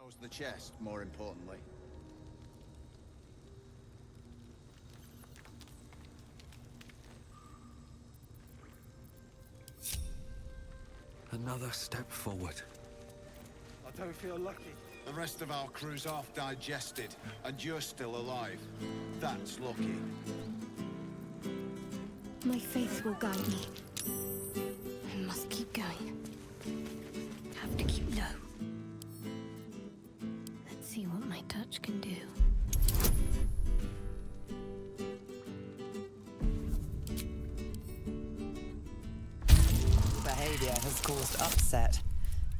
So's the chest, more importantly. Another step forward. I don't feel lucky. The rest of our crew's half digested, and you're still alive. That's lucky. My faith will guide me. I must keep going. Have to keep low. Let's see what my touch can do. Behavior has caused upset.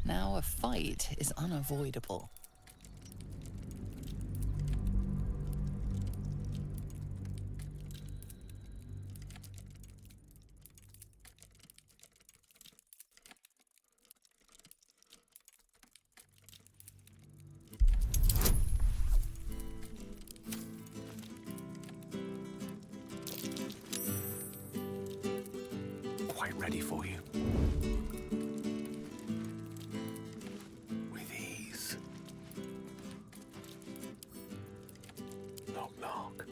Now a fight is unavoidable. Quite ready for you. With ease. Knock, knock.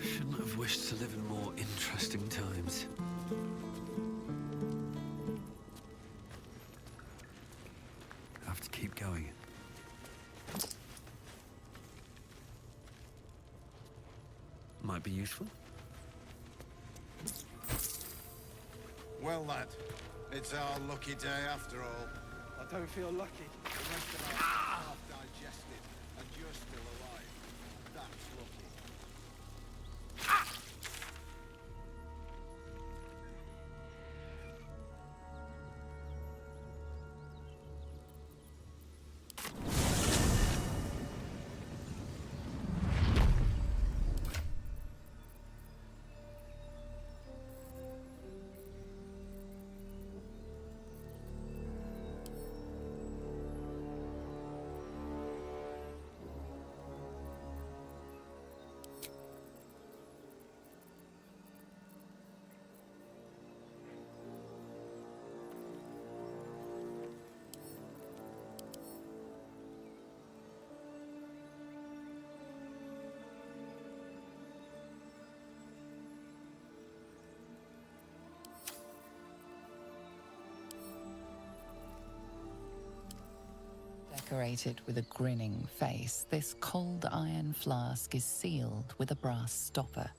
Shouldn't have wished to live in more interesting times. Have to keep going. Might be useful. Well, lad, it's our lucky day after all. I don't feel lucky. The rest of our half digested, and you're still alive. That's lucky. Decorated with a grinning face, this cold iron flask is sealed with a brass stopper.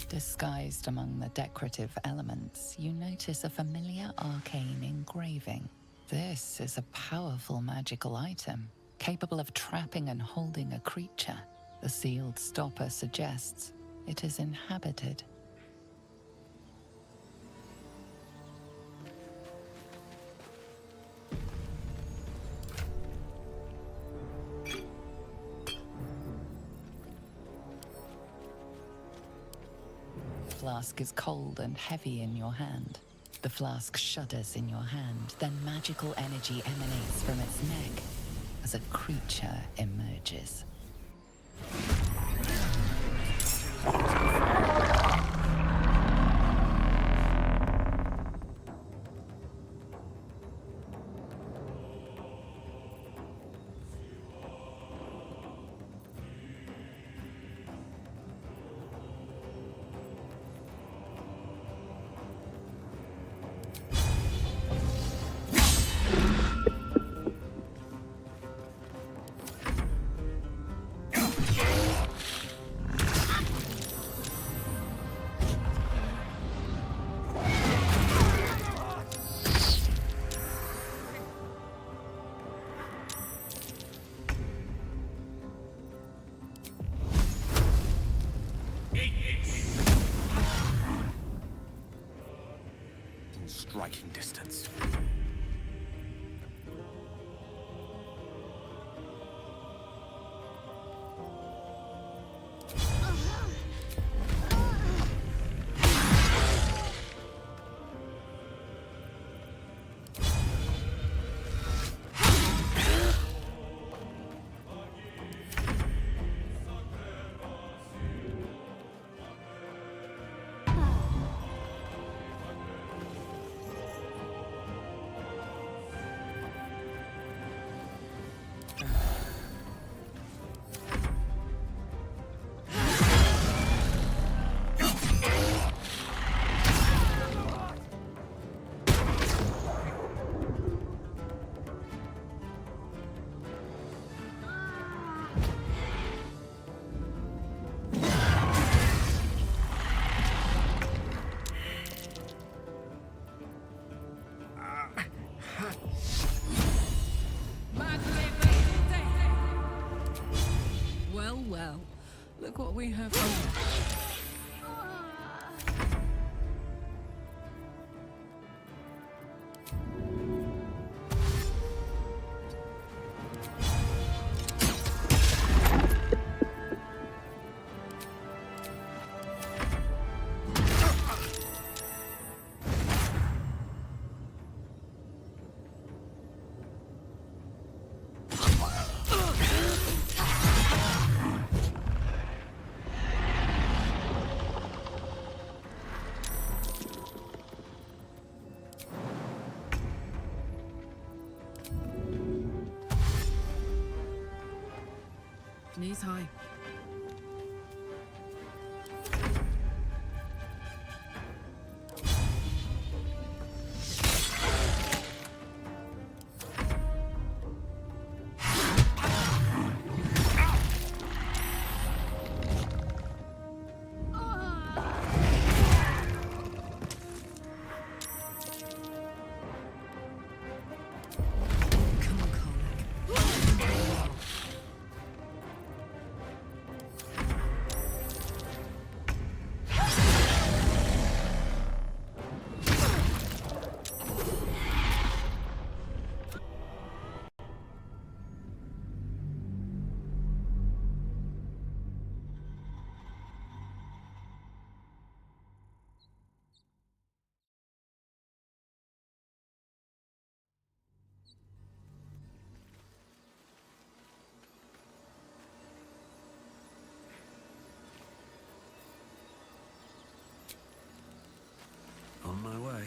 Disguised among the decorative elements, you notice a familiar arcane engraving. This is a powerful magical item, capable of trapping and holding a creature. The sealed stopper suggests it is inhabited. The flask is cold and heavy in your hand. The flask shudders in your hand, then magical energy emanates from its neck as a creature emerges. striking distance. Well, well. Look what we have here. Knees high. Come on, Karlach. On my way.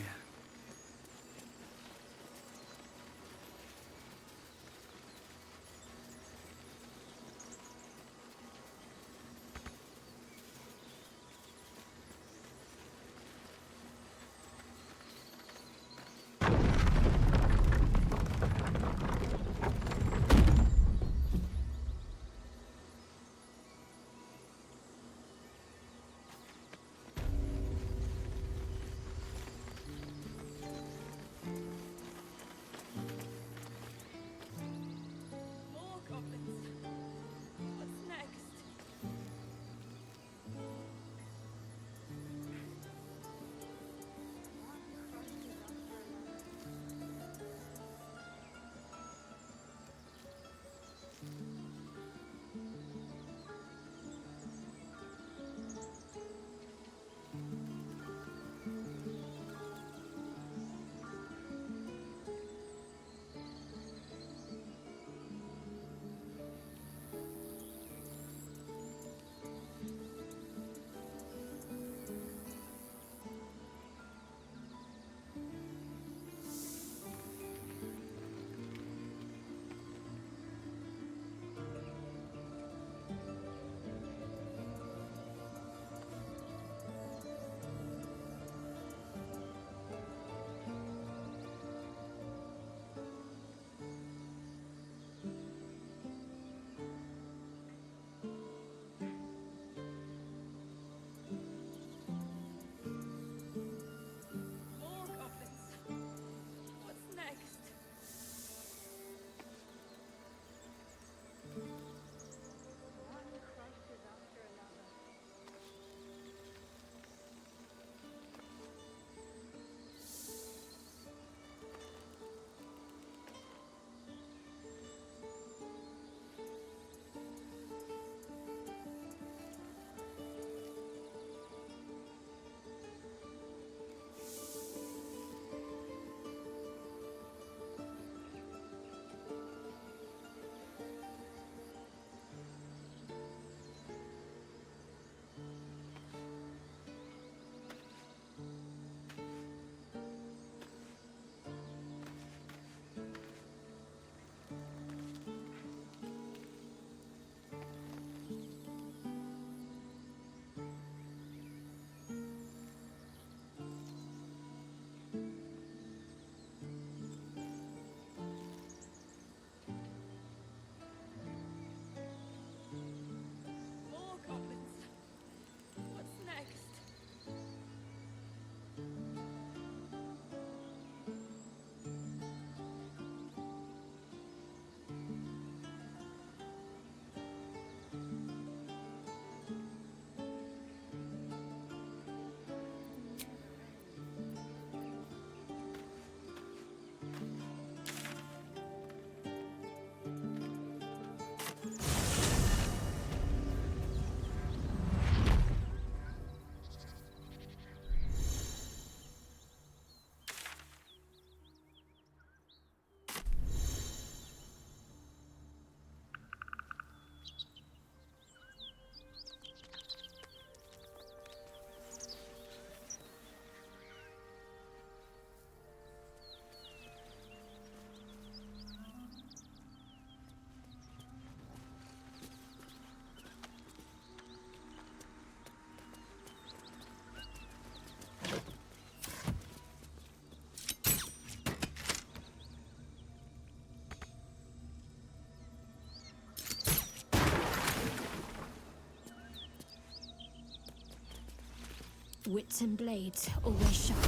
Wits and blades always sharp.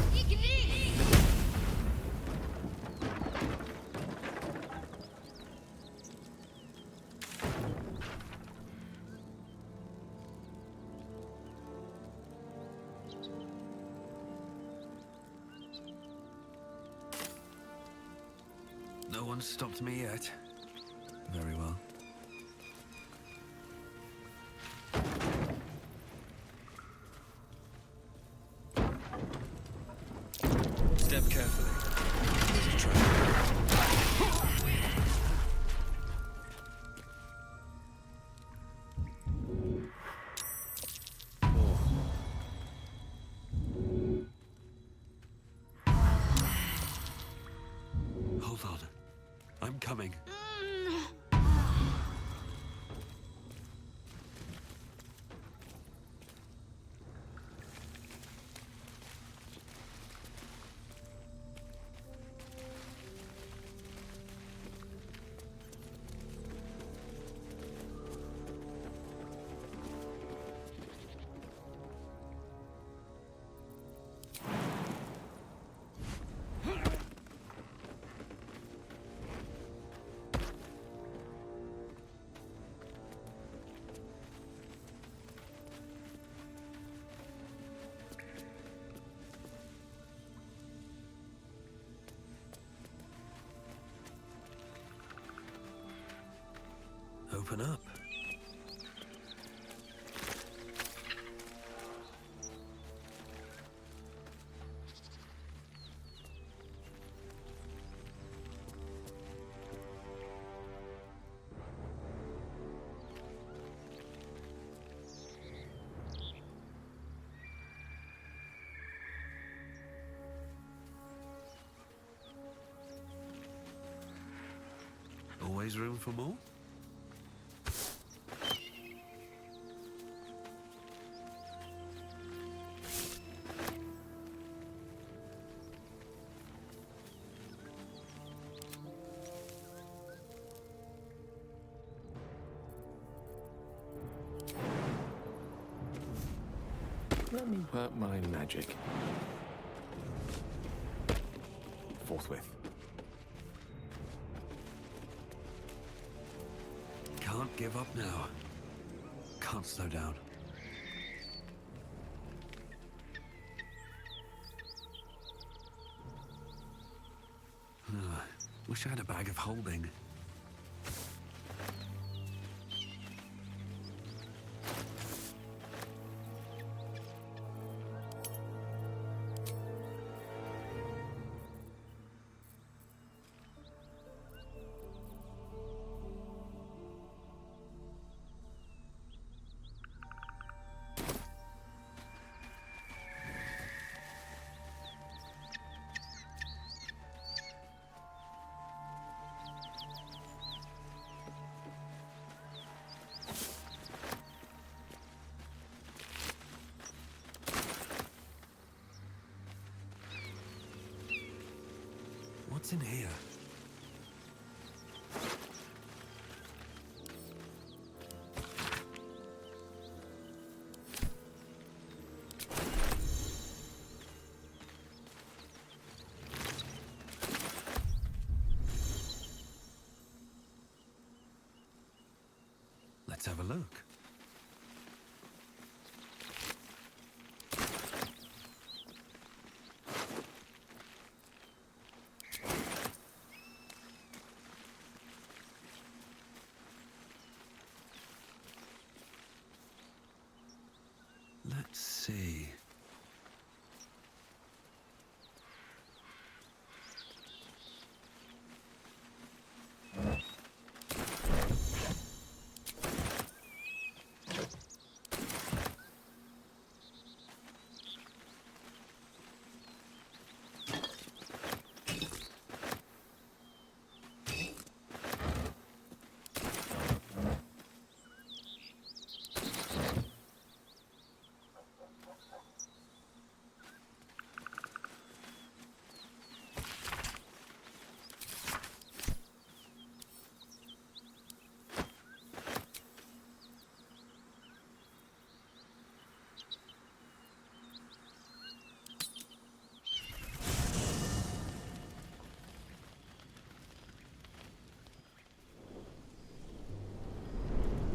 No one's stopped me yet. Very well. Step carefully. There's a trap. Hold on. I'm coming. Open up. Always room for more? Let me work my magic. Forthwith. Can't give up now. Can't slow down. Wish I had a bag of holding. What's in here? Let's have a look. Let's see.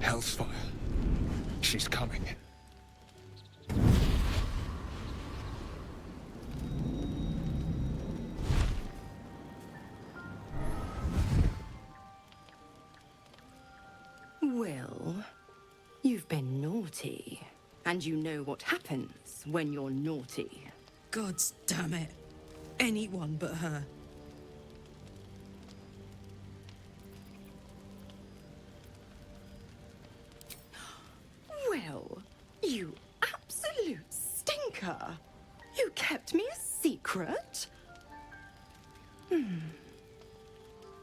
Hellsfire. She's coming. Will, you've been naughty. And you know what happens when you're naughty. God damn it. Anyone but her. Will, you absolute stinker. You kept me a secret?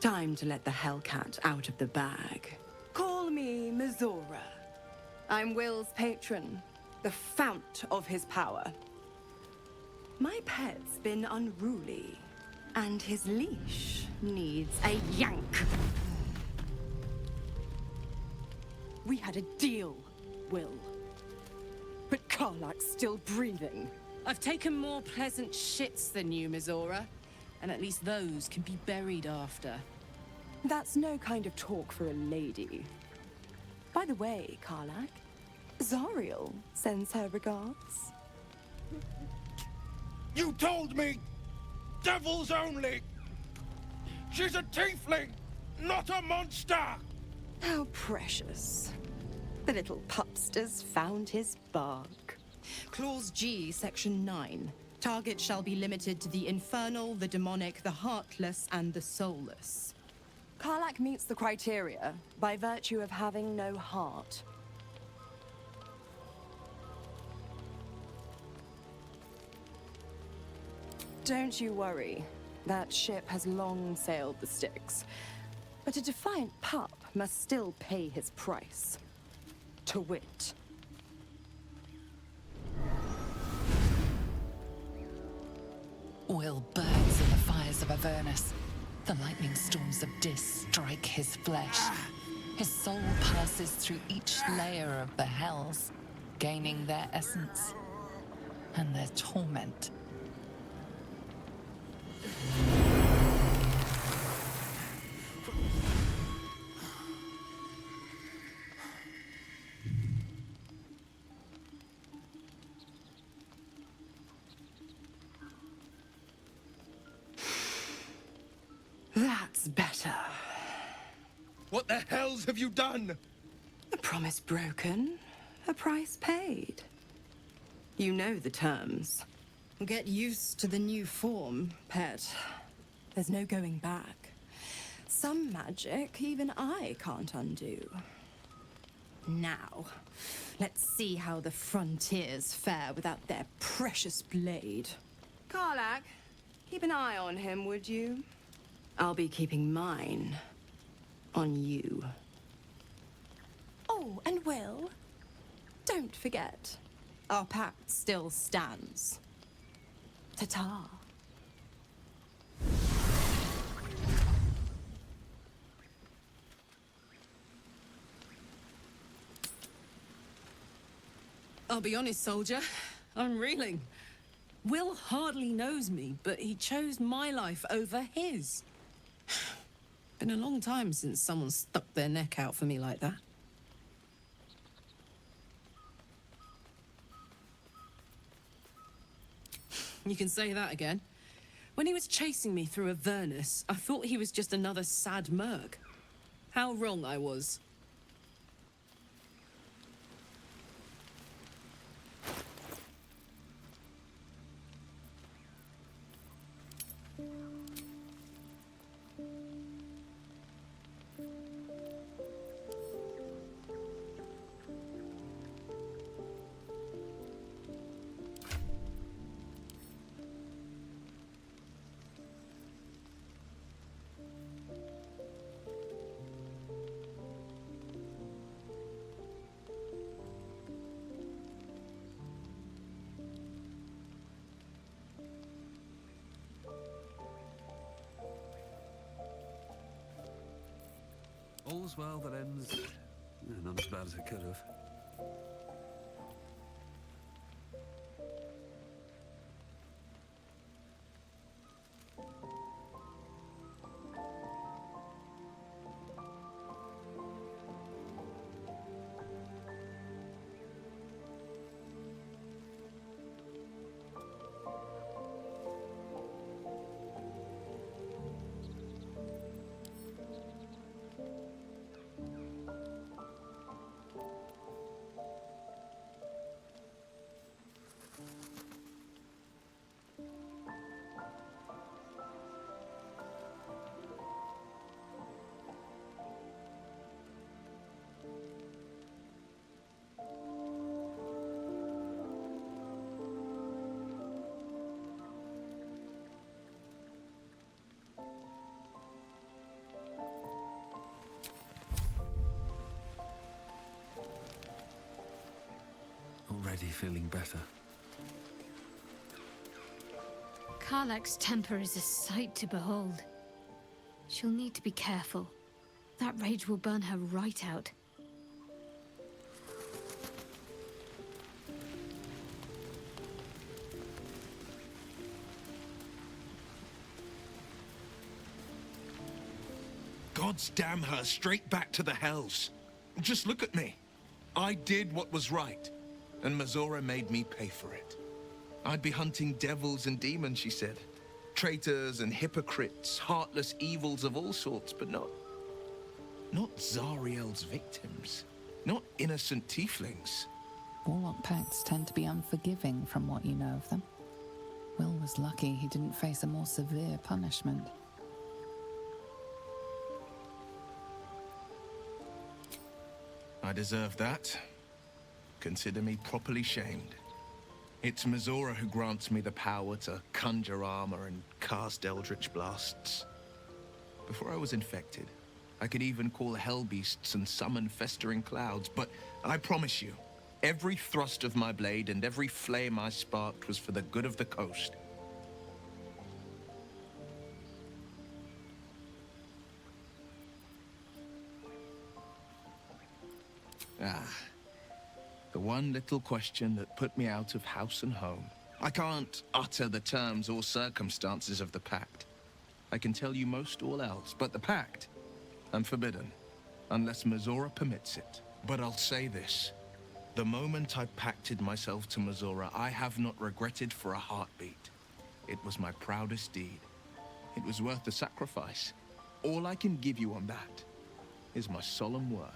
Time to let the Hellcat out of the bag. Call me Mizora. I'm Will's patron, the fount of his power. My pet's been unruly, and his leash needs a yank. We had a deal, Will. But Karlak's still breathing. I've taken more pleasant shits than you, Mizora. And at least those can be buried after. That's no kind of talk for a lady. By the way, Karlak, Zariel sends her regards. You told me! Devils only! She's a tiefling, not a monster! How precious. The little pupster's found his bark. Clause G, Section 9. Target shall be limited to the infernal, the demonic, the heartless, and the soulless. Karlak meets the criteria by virtue of having no heart. Don't you worry. That ship has long sailed the Styx. But a defiant pup must still pay his price. To wit. Will burns in the fires of Avernus. The lightning storms of Dis strike his flesh. His soul passes through each layer of the hells, gaining their essence and their torment. That's better. What the hells have you done? A promise broken, a price paid. You know the terms. Get used to the new form, pet. There's no going back. Some magic even I can't undo. Now, let's see how the frontiers fare without their precious blade. Karlak, keep an eye on him, would you? I'll be keeping mine on you. Oh, and Will, don't forget, our pact still stands. Ta-ta. I'll be honest, soldier. I'm reeling. Will hardly knows me, but he chose my life over his. Been a long time since someone stuck their neck out for me like that. You can say that again. When he was chasing me through Avernus, I thought he was just another sad merc. How wrong I was. All's well that ends... not as bad as it could have. already feeling better. Karlach's temper is a sight to behold. She'll need to be careful. That rage will burn her right out. Gods damn her, straight back to the hells. Just look at me. I did what was right, and Mazora made me pay for it. I'd be hunting devils and demons, she said. Traitors and hypocrites, heartless evils of all sorts, but not Zariel's victims. Not innocent tieflings. Warlock pacts tend to be unforgiving from what you know of them. Will was lucky he didn't face a more severe punishment. I deserve that. Consider me properly shamed. It's Mazora who grants me the power to conjure armor and cast eldritch blasts. Before I was infected, I could even call hell beasts and summon festering clouds, but I promise you, every thrust of my blade and every flame I sparked was for the good of the coast. The one little question that put me out of house and home. I can't utter the terms or circumstances of the pact. I can tell you most all else, but the pact, I'm forbidden, unless Mazora permits it. But I'll say this. The moment I pacted myself to Mazora, I have not regretted for a heartbeat. It was my proudest deed. It was worth the sacrifice. All I can give you on that is my solemn word.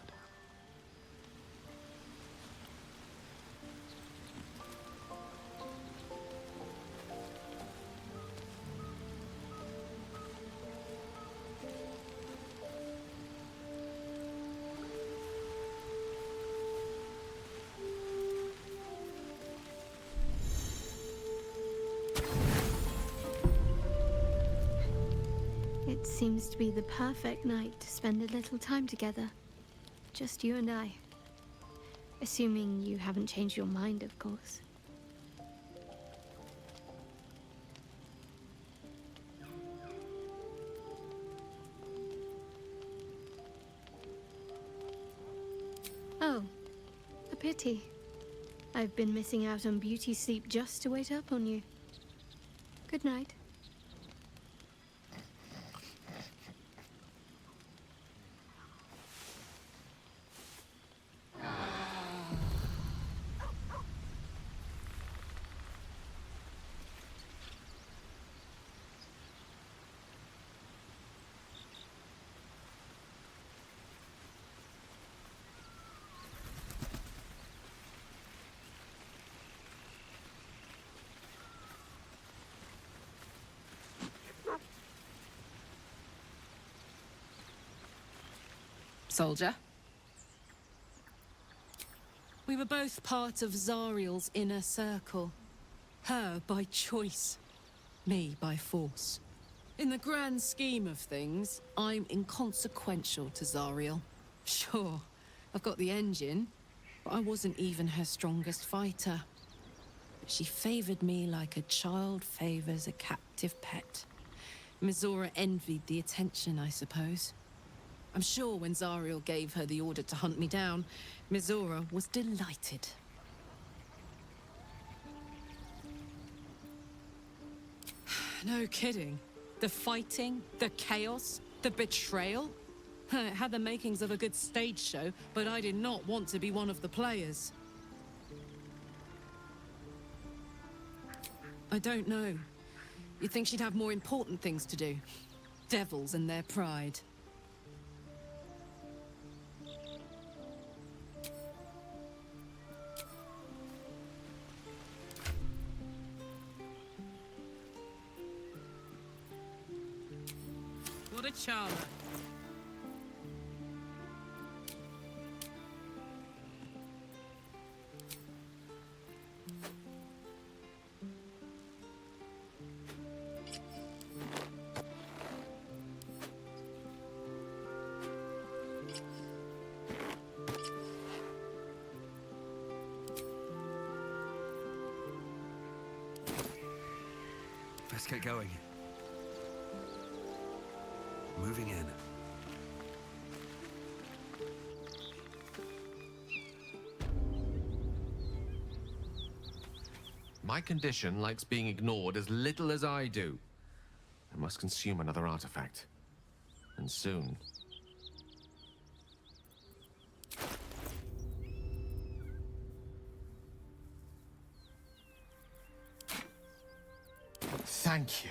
It seems to be the perfect night to spend a little time together. Just you and I. Assuming you haven't changed your mind, of course. Oh, a pity. I've been missing out on beauty sleep just to wait up on you. Good night. Soldier. We were both part of Zariel's inner circle. Her by choice, me by force. In the grand scheme of things, I'm inconsequential to Zariel. Sure, I've got the engine, but I wasn't even her strongest fighter. But she favored me like a child favors a captive pet. Mazora envied the attention, I suppose. I'm sure when Zariel gave her the order to hunt me down, Mazora was delighted. No kidding. The fighting, the chaos, the betrayal. It had the makings of a good stage show, but I did not want to be one of the players. I don't know. You'd think she'd have more important things to do. Devils and their pride. What a charmer. Let's get going. Moving in. My condition likes being ignored as little as I do. I must consume another artifact. And soon. Thank you.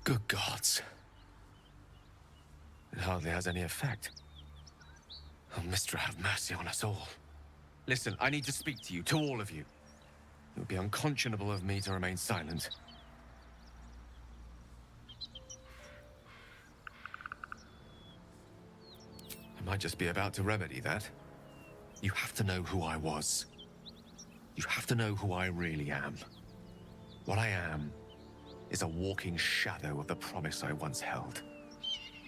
Good gods. It hardly has any effect. Oh, Mistra, have mercy on us all. Listen, I need to speak to you, to all of you. It would be unconscionable of me to remain silent. I might just be about to remedy that. You have to know who I was. You have to know who I really am. What I am is a walking shadow of the promise I once held.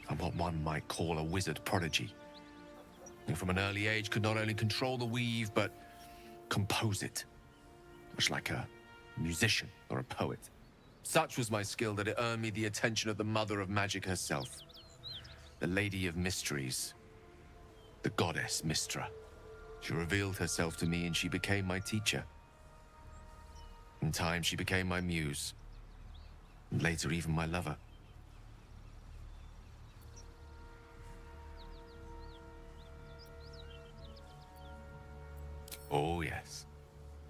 I'm what one might call a wizard prodigy, who from an early age could not only control the weave, but compose it, much like a musician or a poet. Such was my skill that it earned me the attention of the mother of magic herself, the Lady of Mysteries, the goddess Mistra. She revealed herself to me and she became my teacher. In time, she became my muse, and later even my lover. Oh yes,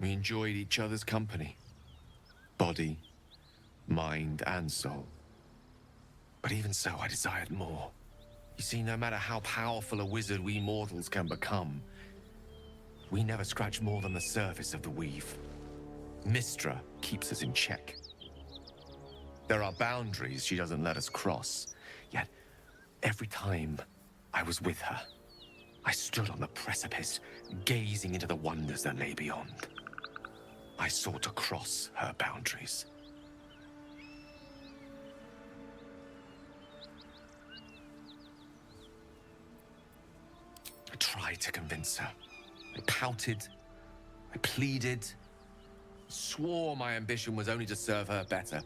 we enjoyed each other's company. Body, mind, and soul. But even so, I desired more. You see, no matter how powerful a wizard we mortals can become, we never scratch more than the surface of the weave. Mistra keeps us in check. There are boundaries she doesn't let us cross, yet every time I was with her, I stood on the precipice, gazing into the wonders that lay beyond. I sought to cross her boundaries. I tried to convince her. I pouted, I pleaded, swore my ambition was only to serve her better.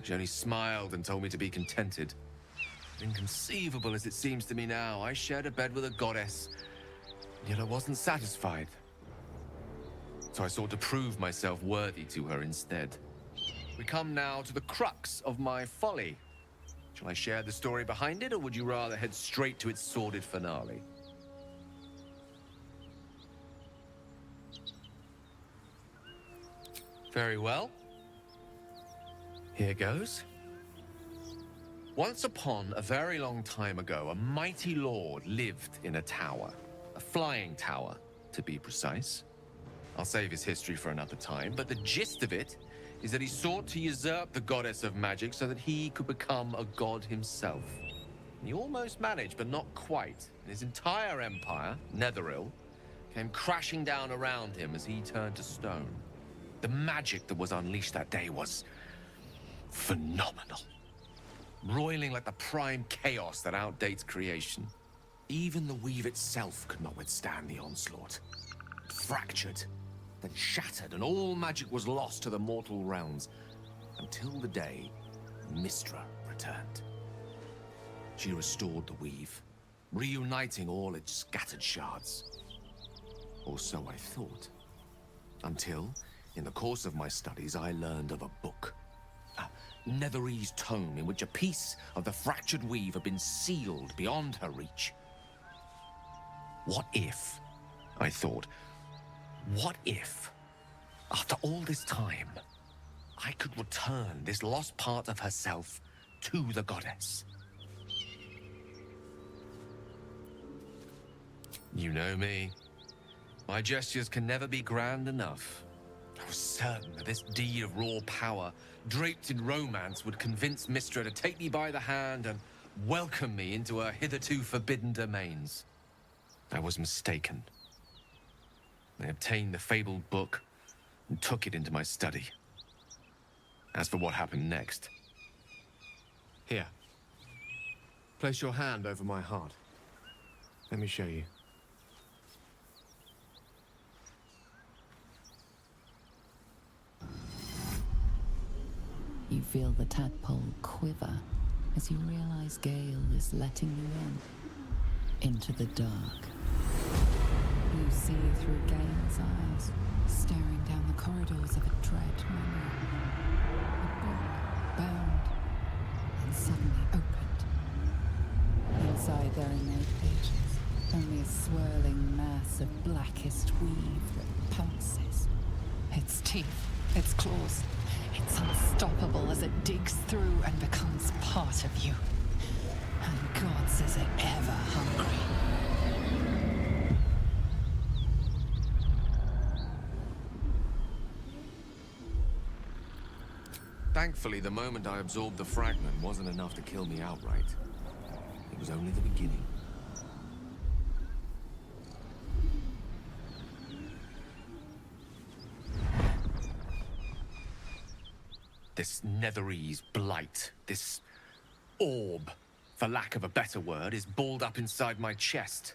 She only smiled and told me to be contented. Inconceivable as it seems to me now, I shared a bed with a goddess, yet I wasn't satisfied. So I sought to prove myself worthy to her instead. We come now to the crux of my folly. Shall I share the story behind it, or would you rather head straight to its sordid finale? Very well. Here goes. Once upon a very long time ago, a mighty lord lived in a tower. A flying tower, to be precise. I'll save his history for another time, but the gist of it is that he sought to usurp the goddess of magic so that he could become a god himself. And he almost managed, but not quite. And his entire empire, Netheril, came crashing down around him as he turned to stone. The magic that was unleashed that day was phenomenal. Roiling like the prime chaos that outdates creation. Even the weave itself could not withstand the onslaught. It fractured, then shattered, and all magic was lost to the mortal realms. Until the day Mistra returned. She restored the weave, reuniting all its scattered shards. Or so I thought. Until, in the course of my studies, I learned of a book. Netherese tome in which a piece of the fractured weave had been sealed beyond her reach. What if, I thought, what if, after all this time, I could return this lost part of herself to the goddess? You know me. My gestures can never be grand enough. I was certain that this deed of raw power, draped in romance, would convince Mistra to take me by the hand and welcome me into her hitherto forbidden domains. I was mistaken. I obtained the fabled book and took it into my study. As for what happened next... Here. Place your hand over my heart. Let me show you. You feel the tadpole quiver as you realize Gale is letting you into the dark. You see through Gale's eyes, staring down the corridors of a dread memory. A book bound and suddenly opened. Inside there are no pages, only a swirling mass of blackest weave that pulses. Its teeth, its claws, it's unstoppable as it digs through and becomes part of you. And gods, is it ever hungry. Thankfully, the moment I absorbed the fragment wasn't enough to kill me outright. It was only the beginning. This Netherese blight, this orb, for lack of a better word, is balled up inside my chest.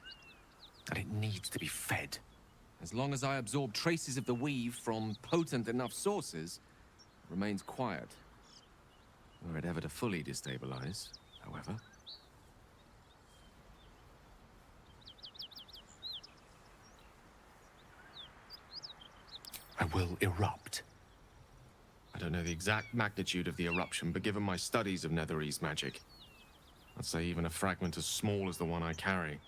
And it needs to be fed. As long as I absorb traces of the weave from potent enough sources, it remains quiet. Were it ever to fully destabilize, however. I will erupt. I don't know the exact magnitude of the eruption, but given my studies of Netherese magic, I'd say even a fragment as small as the one I carry,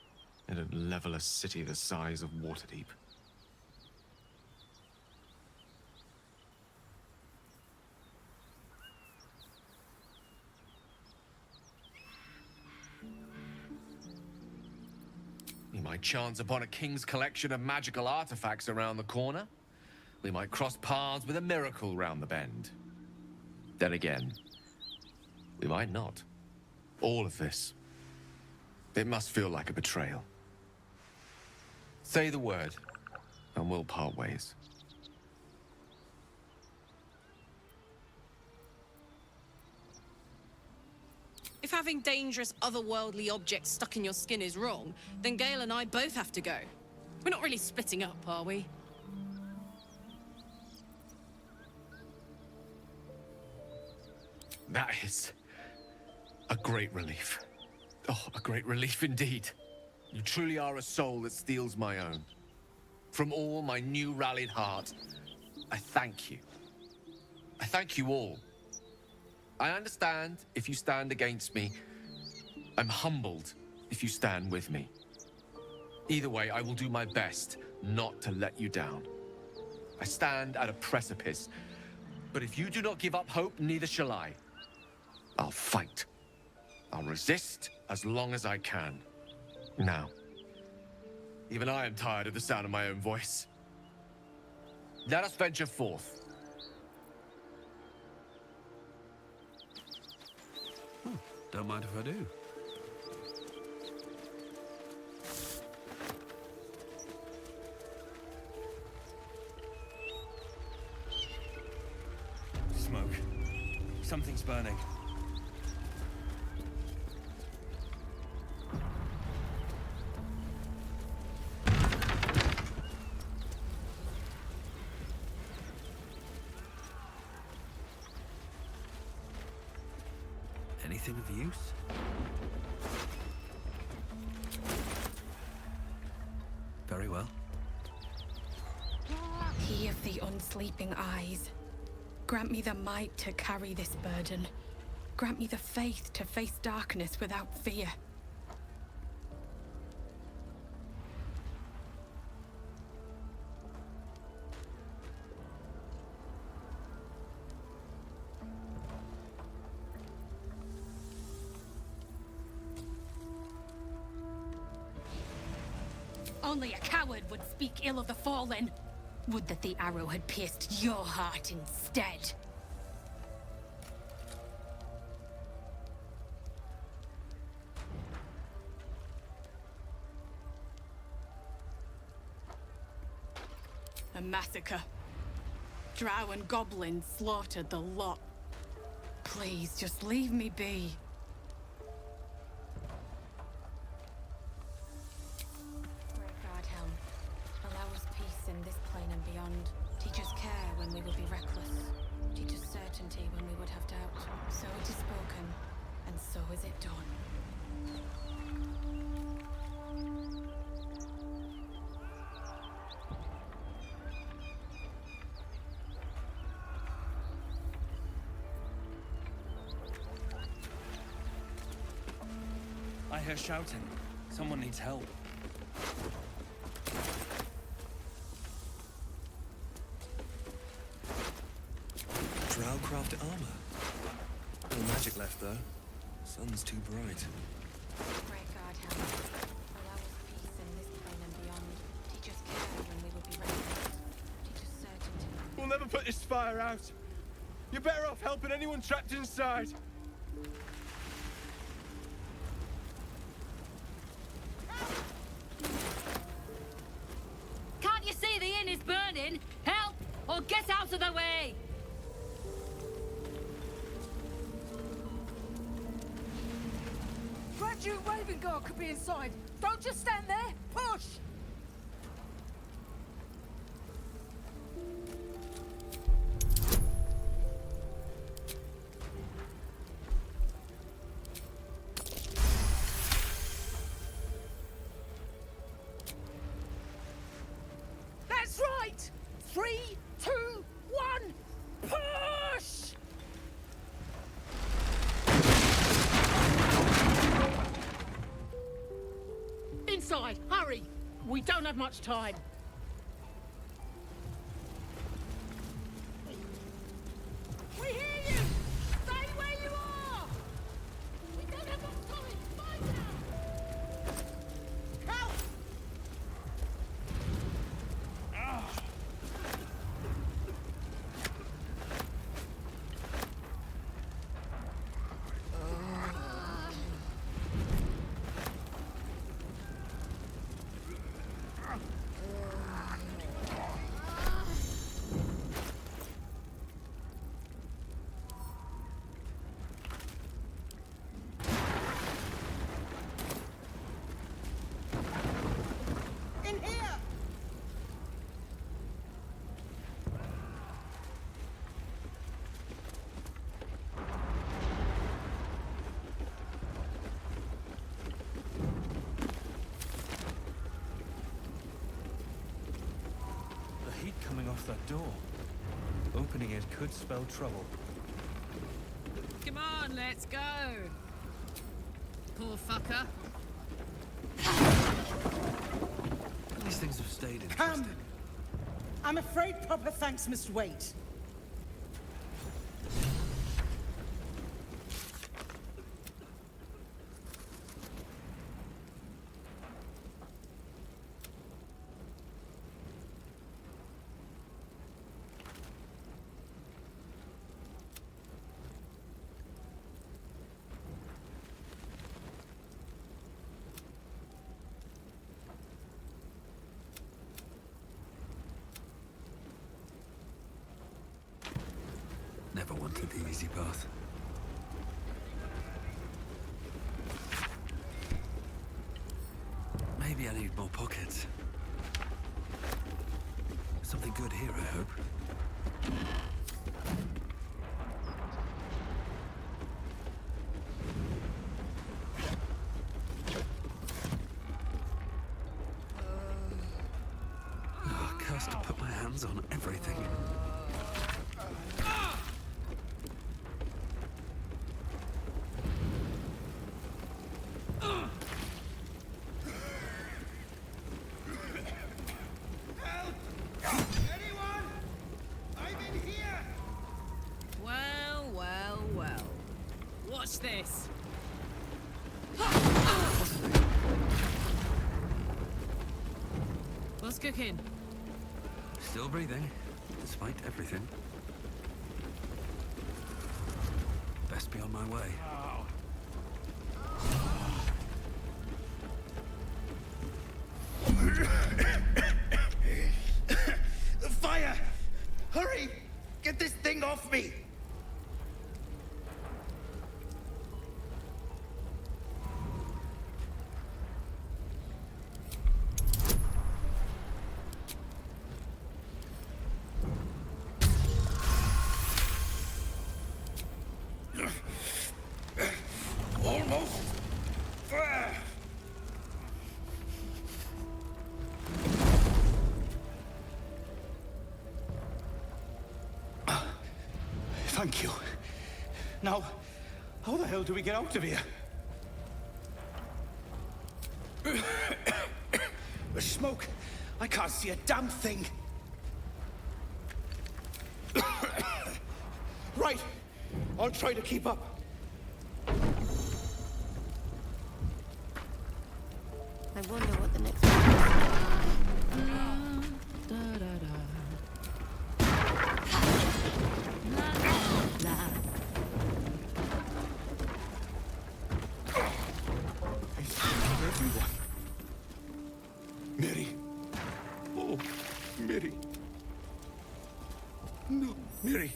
it'd level a city the size of Waterdeep. We might chance upon a king's collection of magical artifacts around the corner. We might cross paths with a miracle round the bend. Then again, we might not. All of this. It must feel like a betrayal. Say the word, and we'll part ways. If having dangerous otherworldly objects stuck in your skin is wrong, then Gale and I both have to go. We're not really splitting up, are we? That is a great relief. Oh, a great relief indeed. You truly are a soul that steals my own. From all my new rallied heart, I thank you. I thank you all. I understand if you stand against me. I'm humbled if you stand with me. Either way, I will do my best not to let you down. I stand at a precipice, but if you do not give up hope, neither shall I. I'll fight. I'll resist as long as I can. Now, even I am tired of the sound of my own voice. Let us venture forth. Don't mind if I do. Smoke. Something's burning. Anything of use? Very well. He of the unsleeping eyes. Grant me the might to carry this burden. Grant me the faith to face darkness without fear. Only a coward would speak ill of the fallen. Would that the arrow had pierced your heart instead. A massacre. Drow and goblins slaughtered the lot. Please, just leave me be. Great God, Helm. Allow us peace in this plane and beyond. Teach us care when we would be reckless. Teach us certainty when we would have doubt. So it is spoken, and so is it done. I hear shouting. Someone needs help. Drowcraft armor. No magic left though. Sun's too bright. Great God, Helm. Allow us peace in this plane and beyond. Teach us care when we would be reckless. Teach us certainty. We'll never put this fire out. You're better off helping anyone trapped inside. Can't you see the inn is burning? Help! Or get out of the way! Graduate Raven Guard could be inside. Don't just stand there. Push! That's right! 3, 2, 1, push! Inside, hurry! We don't have much time. We hear you! Stay where you are! We don't have much time! Find out! Help! In here! The heat coming off that door. Opening it could spell trouble. Come on, let's go. Poor fucker. These things have stayed interesting. Come! I'm afraid proper thanks must wait. Never wanted the easy path. Maybe I need more pockets. Something good here, I hope. Oh, cursed to put my hands on everything. Well, well, well. Watch this. What's cooking? Still breathing, despite everything. Best be on my way. The fire! Hurry! Get this thing off me! Thank you. Now, how the hell do we get out of here? The smoke! I can't see a damn thing! Right! I'll try to keep up. I wonder what the next one is. I see everyone. Mary. Oh, Mary. No, Mary.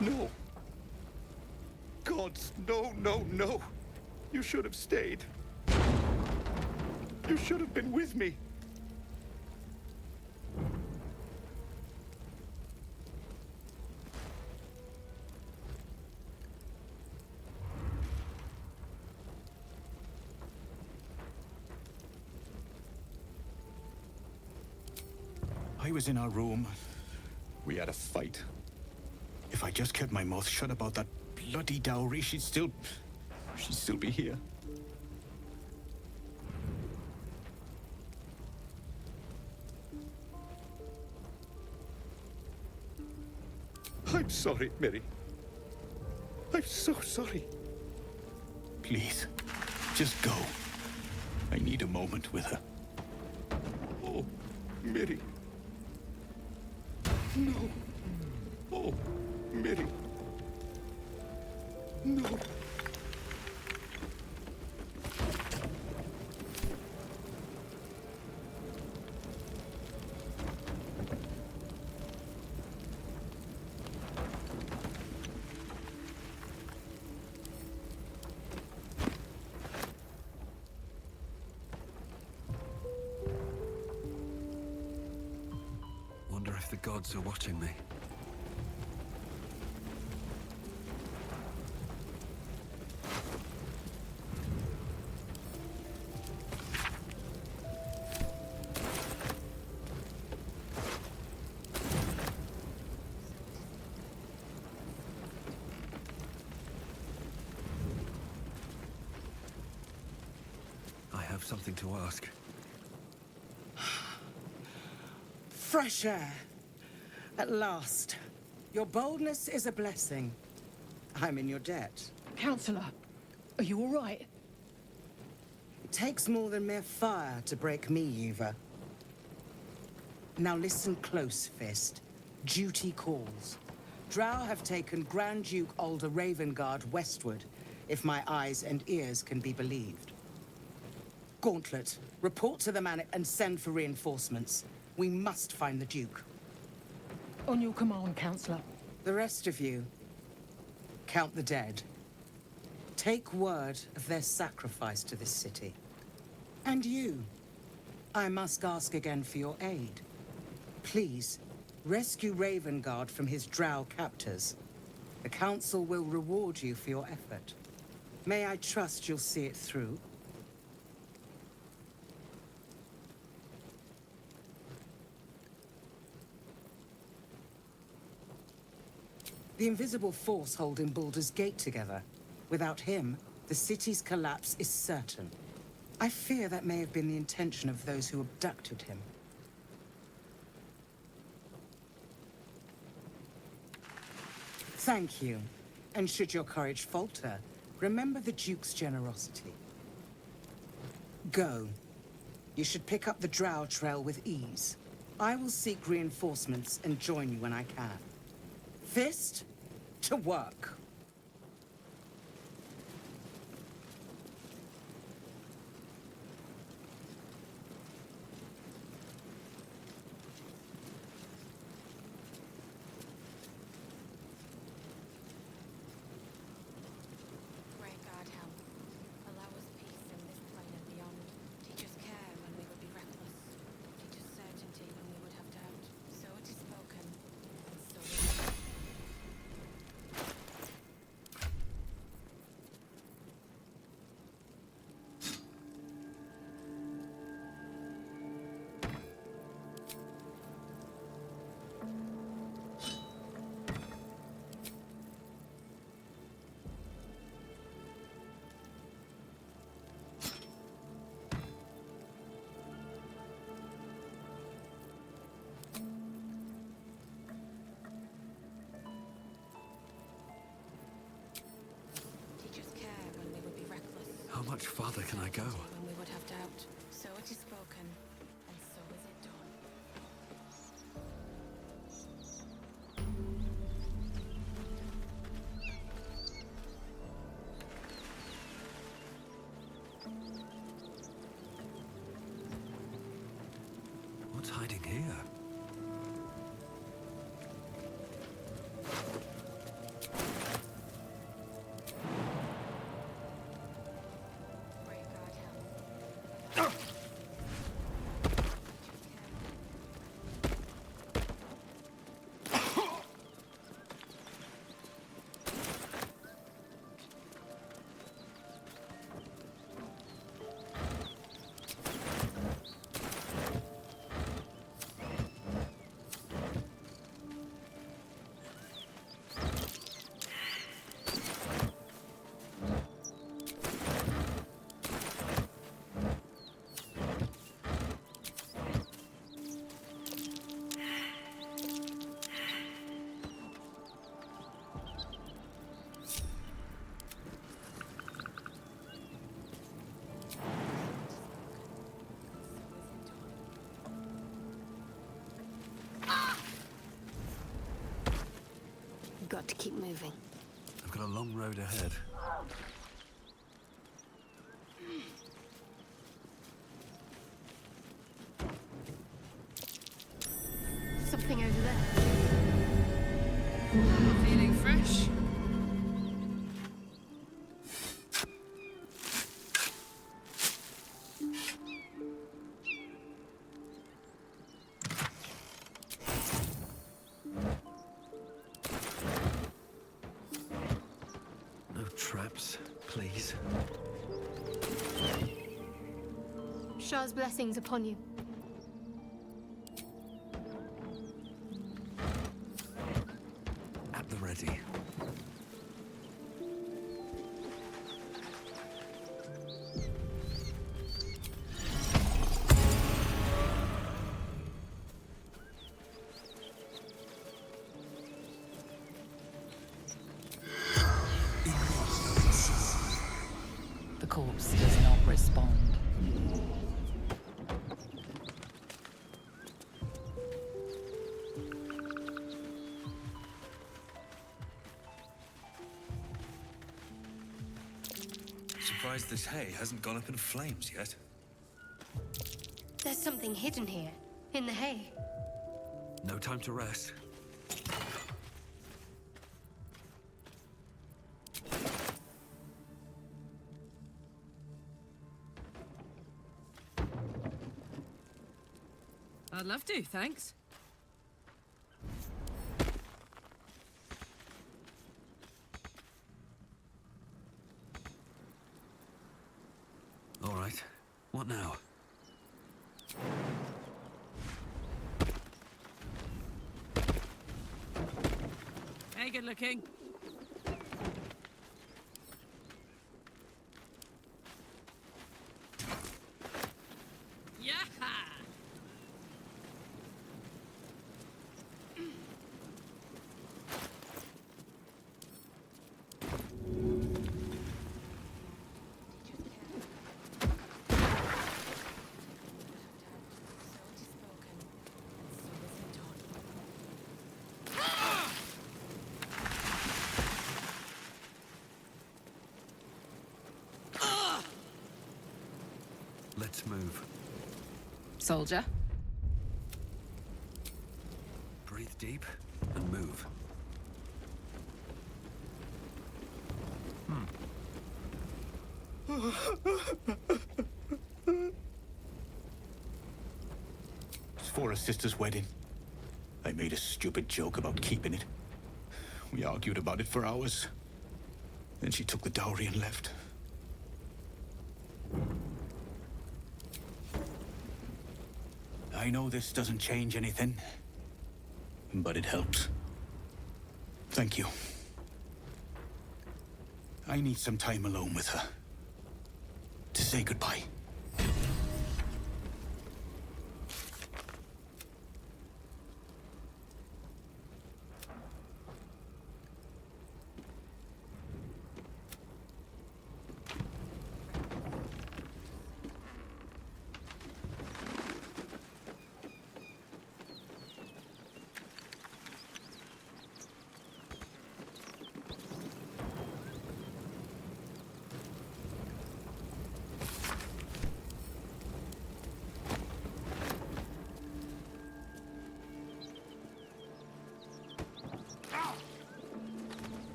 No. Gods, no, no, no. You should have stayed. You should have been with me. I was in our room. We had a fight. If I just kept my mouth shut about that bloody dowry, she'd still be here. I'm sorry, Mary. I'm so sorry. Please, just go. I need a moment with her. Oh, Mary. No. Oh, Mary. No. Wonder if the gods are watching me. I have something to ask. Fresh air. At last. Your boldness is a blessing. I'm in your debt. Counselor, are you all right? It takes more than mere fire to break me, Yuva. Now listen close, Fist. Duty calls. Drow have taken Grand Duke Alder Ravengard westward, if my eyes and ears can be believed. Gauntlet, report to the man and send for reinforcements. We must find the Duke. On your command, Counselor. The rest of you, count the dead. Take word of their sacrifice to this city. And you, I must ask again for your aid. Please, rescue Ravengard from his drow captors. The Council will reward you for your effort. May I trust you'll see it through? The invisible force holding Baldur's Gate together. Without him, the city's collapse is certain. I fear that may have been the intention of those who abducted him. Thank you. And should your courage falter, remember the Duke's generosity. Go. You should pick up the Drow trail with ease. I will seek reinforcements and join you when I can. Fist, to work. Great God, help. Allow us peace in this plane and beyond. Teach us care when we would be reckless. Teach us certainty when we would have doubt. So it is spoken, and so it is. How much farther can I go? When we would have doubt. So it is spoken, and so is it done. What's hiding here? Got to keep moving. I've got a long road ahead. Something over there. Feeling fresh? No traps, please. Shah's blessings upon you. At the ready. The corpse does not respond. Surprised this hay hasn't gone up in flames yet. There's something hidden here, in the hay. No time to rest. I'd love to, thanks. All right. What now? Hey, good looking. Yeah! Let's move. Soldier. Breathe deep and move. It's for a sister's wedding. I made a stupid joke about keeping it. We argued about it for hours. Then she took the dowry and left. I know this doesn't change anything, but it helps. Thank you. I need some time alone with her. To say goodbye.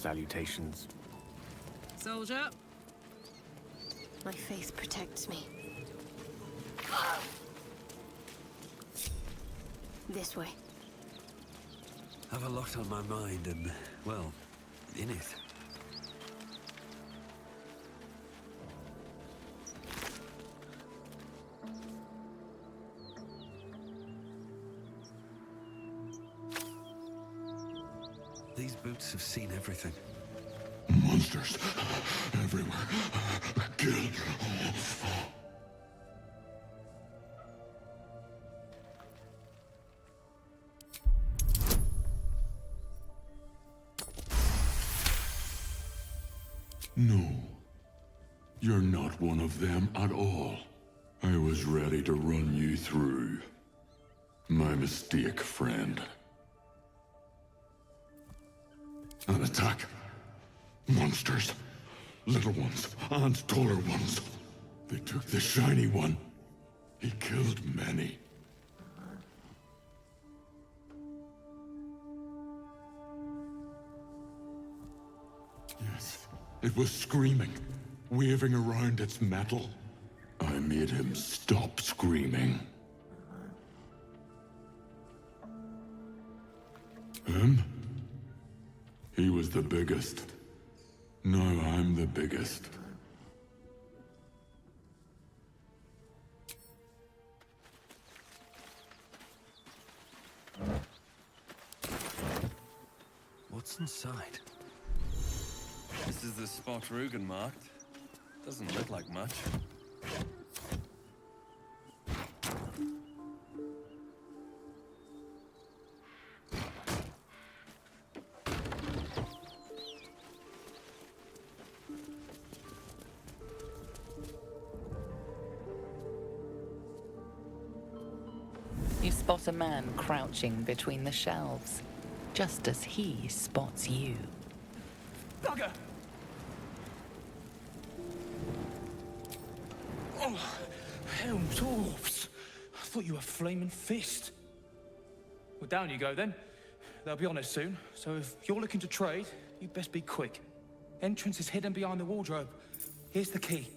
salutations. Soldier. My faith protects me. This way. Have a lot on my mind and, well, in it. These boots have seen everything. Monsters everywhere. Kill. No. You're not one of them at all. I was ready to run you through. My mistake, friend. An attack. Monsters. Little ones and taller ones. They took the shiny one. He killed many. Yes, it was screaming, waving around its metal. I made him stop screaming. Him? He was the biggest. Now I'm the biggest. What's inside? This is the spot Rugen marked. Doesn't look like much. You spot a man crouching between the shelves, just as he spots you. Bugger! Oh, hell, dwarves! I thought you were Flaming Fist. Well, down you go then. They'll be on us soon, so if you're looking to trade, you'd best be quick. Entrance is hidden behind the wardrobe. Here's the key.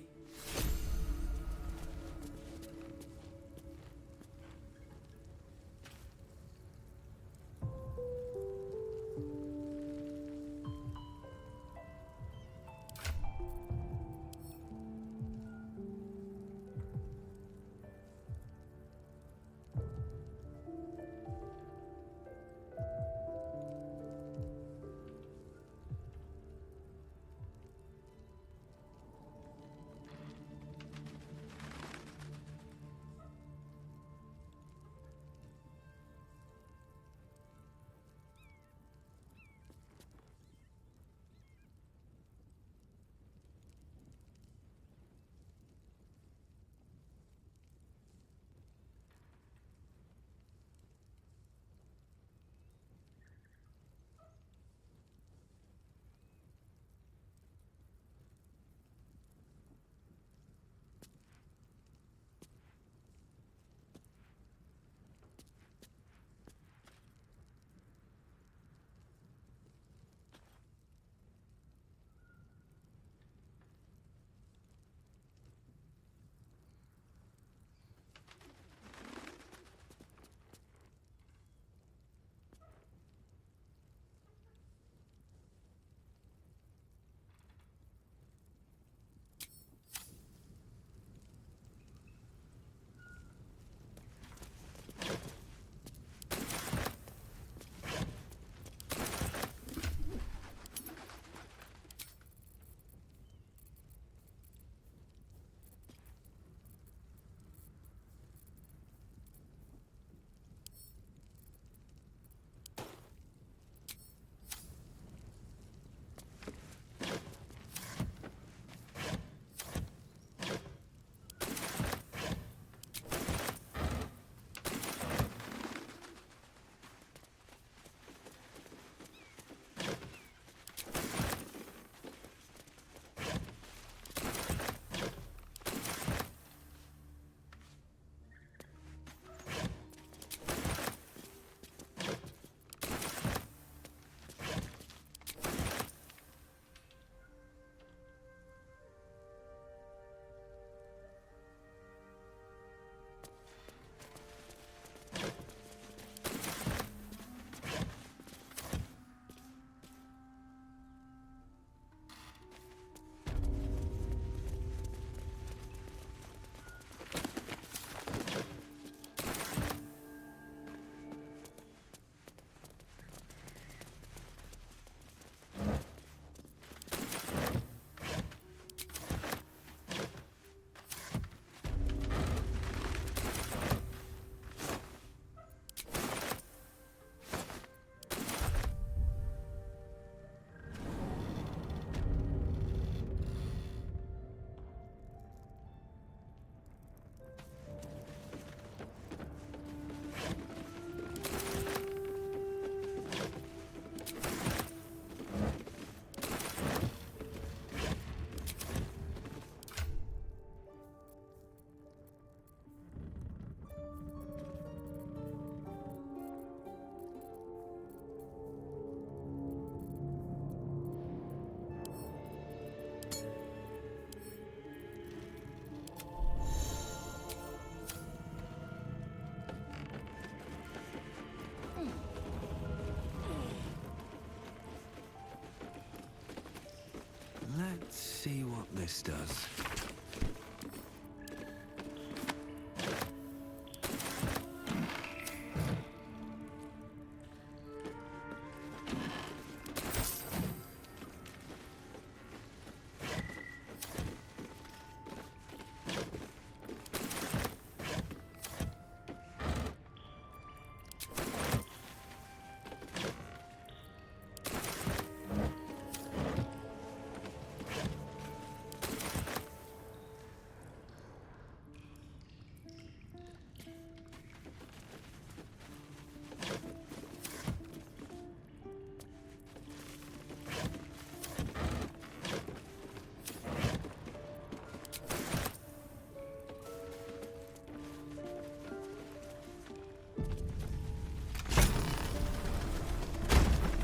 this does.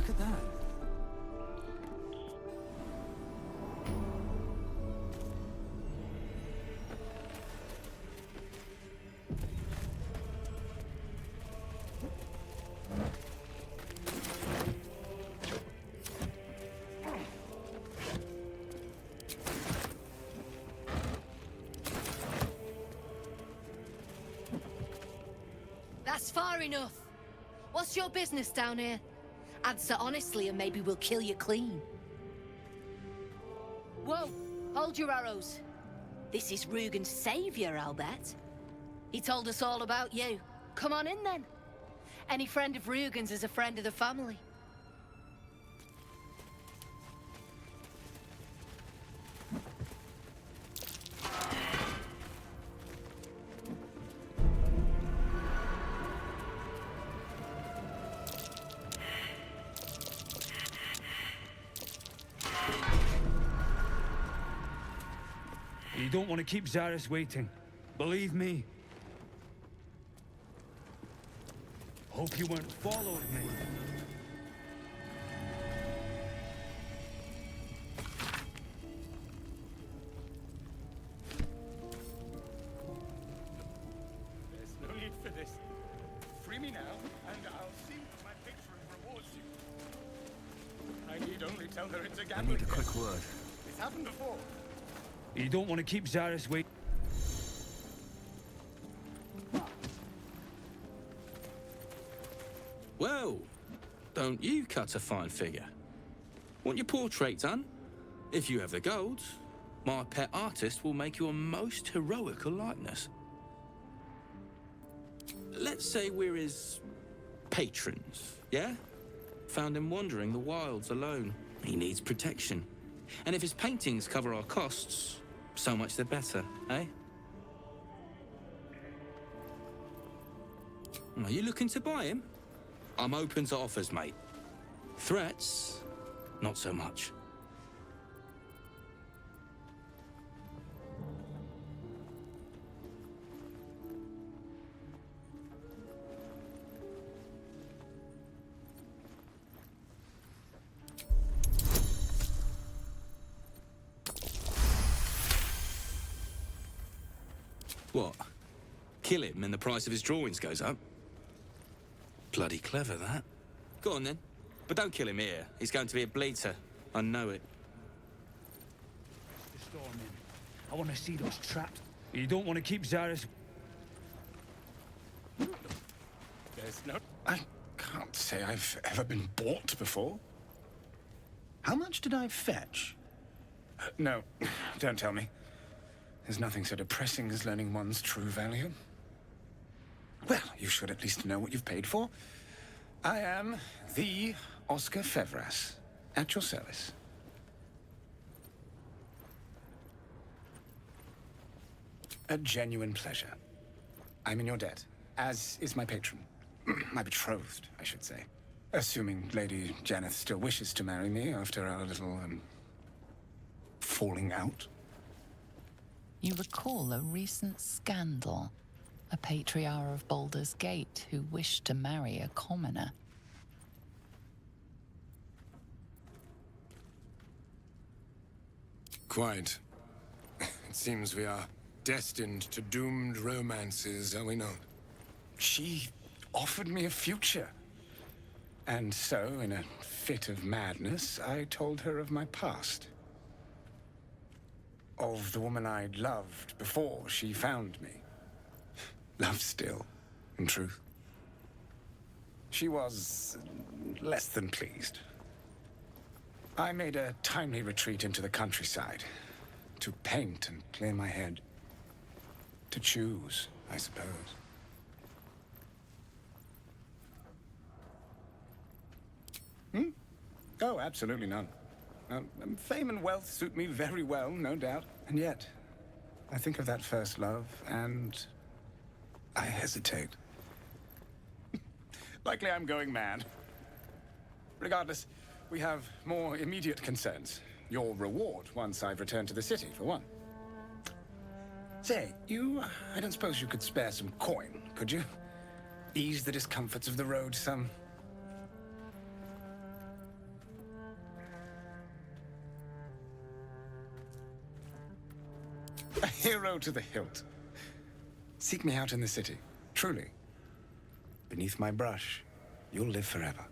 Look at that. That's far enough. What's your business down here? Answer honestly and maybe we'll kill you clean. Whoa, hold your arrows. This is Rugen's savior, I'll bet. He told us all about you. Come on in then. Any friend of Rugen's is a friend of the family. You don't want to keep Zaris waiting. Believe me. Hope you weren't following me. There's no need for this. Free me now, and I'll see what my patron rewards you. I need only tell her it's a I gambling need a quick game. word. It's happened before. You don't want to keep Zaris waiting. Well, don't you cut a fine figure? Want your portrait done? If you have the gold, my pet artist will make you a most heroical likeness. Let's say we're his patrons, yeah? Found him wandering the wilds alone. He needs protection. And if his paintings cover our costs, so much the better, eh? Are you looking to buy him? I'm open to offers, mate. Threats? Not so much. What? Kill him and the price of his drawings goes up? Bloody clever, that. Go on, then. But don't kill him here. He's going to be a bleater. I know it. The storm in. I want to see those traps. You don't want to keep Zaris. There's no... I can't say I've ever been bought before. How much did I fetch? No, don't tell me. There's nothing so depressing as learning one's true value. Well, you should at least know what you've paid for. I am the Oscar Fevras, at your service. A genuine pleasure. I'm in your debt, as is my patron. My betrothed, I should say. Assuming Lady Janeth still wishes to marry me after our little, falling out. You recall a recent scandal. A patriarch of Baldur's Gate who wished to marry a commoner. Quite. It seems we are destined to doomed romances, are we not? She offered me a future. And so, in a fit of madness, I told her of my past. of the woman I'd loved before she found me. Love still, in truth. She was less than pleased. I made a timely retreat into the countryside to paint and clear my head. To choose, I suppose. Hmm? Oh, absolutely none. Fame and wealth suit me very well, no doubt. And yet, I think of that first love, and I hesitate. Likely I'm going mad. Regardless, we have more immediate concerns. Your reward once I've returned to the city, for one. Say, I don't suppose you could spare some coin, could you? Ease the discomforts of the road some. A hero to the hilt. Seek me out in the city, truly. Beneath my brush, you'll live forever.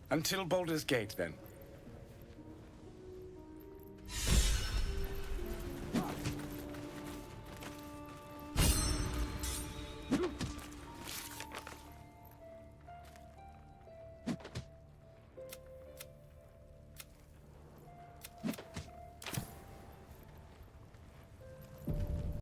Until Baldur's Gate, then.